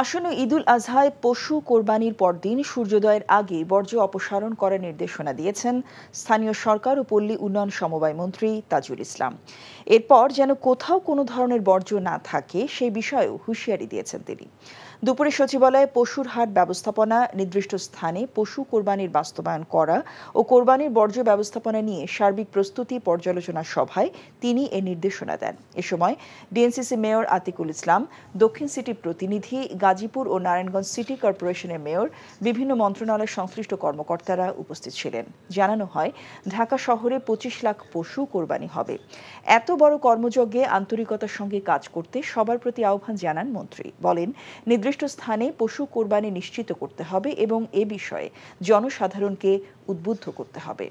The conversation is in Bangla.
আসন্ন ঈদুল আজহায় পশু কোরবানির পরদিন সূর্যোদয়ের আগে বর্জ্য অপসারণ করার নির্দেশনা দিয়েছেন স্থানীয় সরকার ও পল্লী উন্নয়ন সমবায় মন্ত্রী তাজুল ইসলাম। এরপর যেন কোথাও কোনো ধরনের বর্জ্য না থাকে সেই বিষয়েও হুঁশিয়ারি দিয়েছেন তিনি। দুপুরে সচিবালয়ে পশুর হাট ব্যবস্থাপনা, নির্দিষ্ট স্থানে পশু কোরবানির বাস্তবায়ন করা ও কোরবানির বর্জ্য ব্যবস্থাপনা নিয়ে সার্বিক প্রস্তুতি পর্যালোচনা সভায় তিনি এ নির্দেশনা দেন। এ সময় ডিএনসিসি মেয়র আতিকুল ইসলাম, দক্ষিণ সিটি প্রতিনিধি, গাজীপুর ও নারায়ণগঞ্জ সিটি কর্পোরেশনের মেয়র, বিভিন্ন মন্ত্রণালয়ের সংশ্লিষ্ট কর্মকর্তারা উপস্থিত ছিলেন। জানানো হয়, ঢাকা শহরে ২৫ লাখ পশু কোরবানি হবে। এত বড় কর্মযজ্ঞে আন্তরিকতার সঙ্গে কাজ করতে সবার প্রতি আহ্বান জানান মন্ত্রী। বলেন, নির্দিষ্ট স্থানে পশু কোরবানি নিশ্চিত করতে হবে এবং এ বিষয়ে জনসাধারণকে উদ্বুদ্ধ করতে হবে।